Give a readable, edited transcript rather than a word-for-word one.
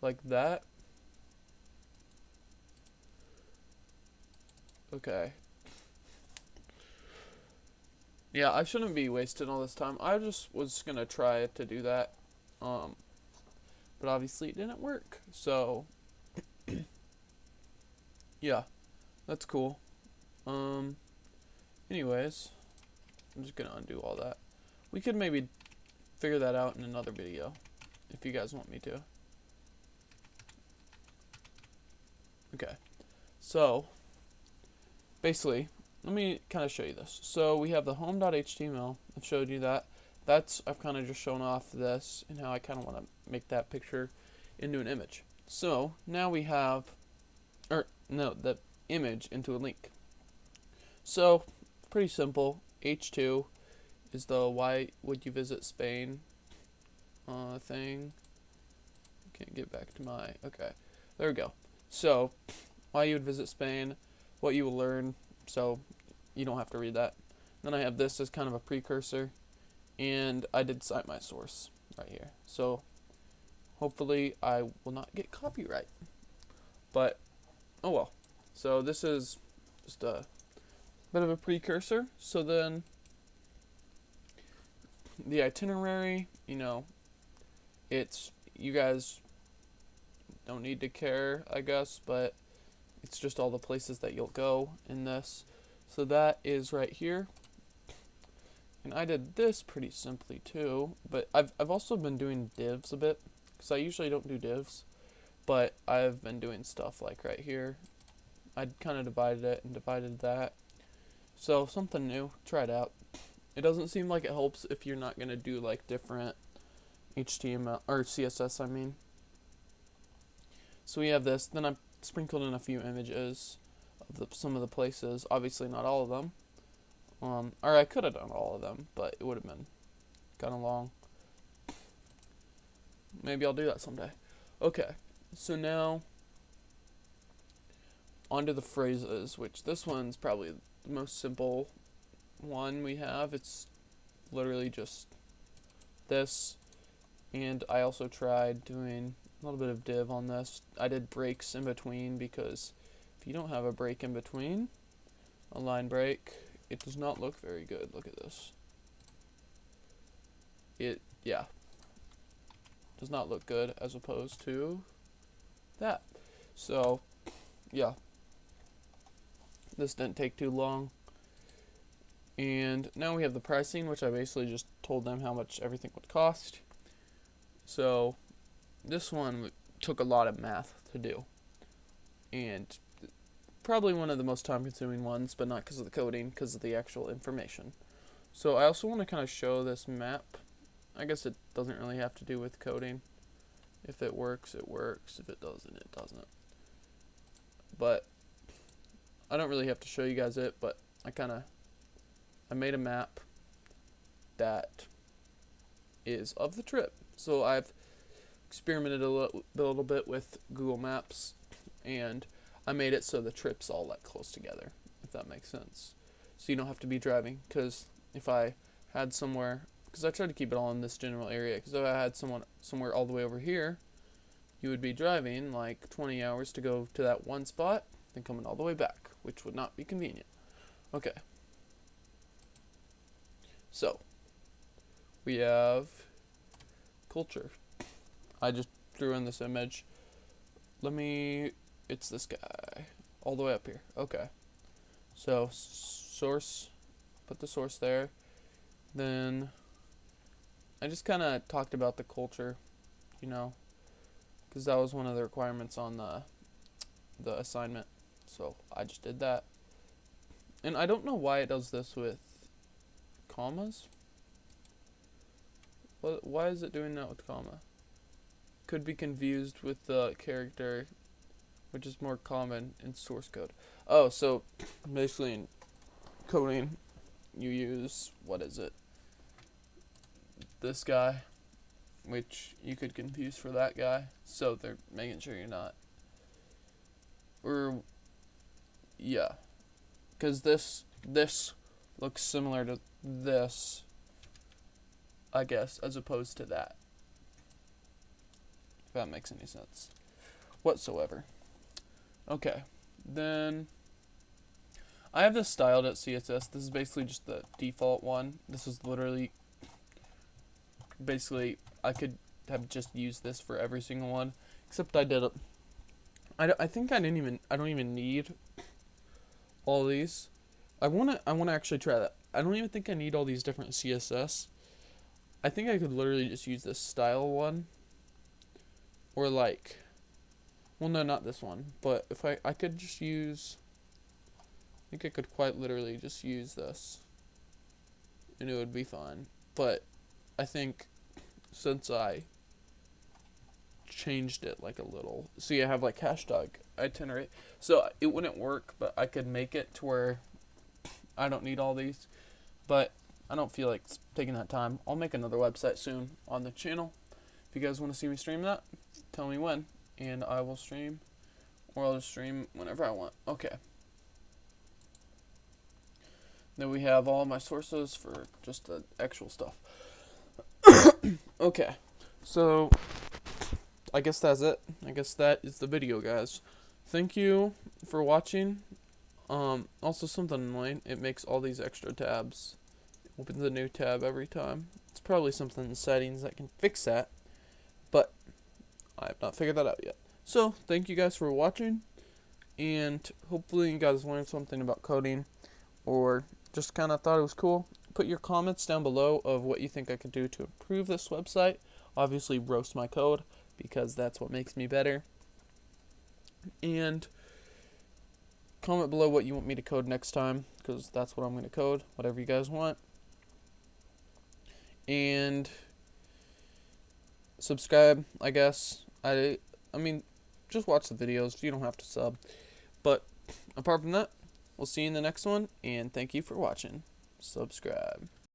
like that. Okay. Yeah, I shouldn't be wasting all this time. I just was gonna try to do that. Um, but obviously it didn't work. So, yeah, that's cool. Um, anyways, I'm just gonna undo all that. We could maybe figure that out in another video if you guys want me to. Okay. So, basically, let me kind of show you this. So we have the home.html. I've showed you that. I've kind of just shown off this and how I kind of want to make that picture into an image. So now we have, or no, the image into a link. So pretty simple. H2 is the why would you visit Spain thing. Can't get back to my, okay, there we go. So why you would visit Spain, what you will learn, so you don't have to read that. Then I have this as kind of a precursor, and I did cite my source right here. So hopefully I will not get copyright, but oh well. So this is just a bit of a precursor. So then the itinerary, it's, you guys don't need to care, I guess, but it's just all the places that you'll go in this. So that is right here. And I did this pretty simply too, but I've also been doing divs a bit, because I usually don't do divs, but I've been doing stuff like right here. I kind of divided it and divided that. So something new, try it out. It doesn't seem like it helps if you're not going to do like different HTML, or CSS I mean. So we have this, then I sprinkled in a few images of some of the places, obviously not all of them. Or I could have done all of them, but it would have been kind of long. Maybe I'll do that someday. Okay, so now onto the phrases, which this one's probably the most simple one we have. It's literally just this, and I also tried doing a little bit of div on this. I did breaks in between, because if you don't have a break in between, a line break, it does not look very good. Look at this. Yeah, does not look good as opposed to that. So, yeah, this didn't take too long. And now we have the pricing, which I basically just told them how much everything would cost. So, this one took a lot of math to do, and probably one of the most time-consuming ones, but not because of the coding, because of the actual information. So I also want to kind of show this map. I guess it doesn't really have to do with coding. If it works, it works. If it doesn't, it doesn't. But I don't really have to show you guys it, but I made a map that is of the trip. So I've experimented a little bit with Google Maps, and I made it so the trips all like close together, if that makes sense. So you don't have to be driving, because if I had somewhere, because I tried to keep it all in this general area, because if I had somewhere all the way over here, you would be driving like 20 hours to go to that one spot, then coming all the way back, which would not be convenient. Okay. So, we have culture. I just threw in this image. It's this guy, all the way up here. Okay. So, source, put the source there. Then, I just kind of talked about the culture, because that was one of the requirements on the assignment. So, I just did that. And I don't know why it does this with commas. Why is it doing that with comma? Could be confused with the character, which is more common in source code. Oh, so basically in coding, you use, this guy, which you could confuse for that guy. So they're making sure you're not. Yeah, because this looks similar to this, I guess, as opposed to that. if that makes any sense whatsoever. Okay, then I have this style.css. This is basically just the default one. This is literally, basically, I could have just used this for every single one, except I did it. I think I don't even need all these. I wanna actually try that. I don't even think I need all these different CSS. I think I could literally just use this style one, or like, well, no, not this one, but if I could just use, I think I could quite literally just use this, and it would be fine. But I think since I changed it like a little, see, I have like hashtag itinerary, so it wouldn't work, but I could make it to where I don't need all these, but I don't feel like taking that time. I'll make another website soon on the channel. If you guys want to see me stream that, tell me when, and I will stream, or I'll just stream whenever I want. Okay. Then we have all my sources for just the actual stuff. Okay, so I guess that's it. I guess that is the video, guys. Thank you for watching. Also, something annoying, it makes all these extra tabs. It opens a new tab every time. It's probably something in settings that can fix that, but I have not figured that out yet. So, thank you guys for watching, and hopefully you guys learned something about coding, or just kind of thought it was cool. Put your comments down below of what you think I could do to improve this website. Obviously, roast my code, because that's what makes me better. And comment below what you want me to code next time, because that's what I'm going to code, whatever you guys want. And subscribe, I guess. I mean, just watch the videos. You don't have to sub. But apart from that, we'll see you in the next one, and thank you for watching. Subscribe.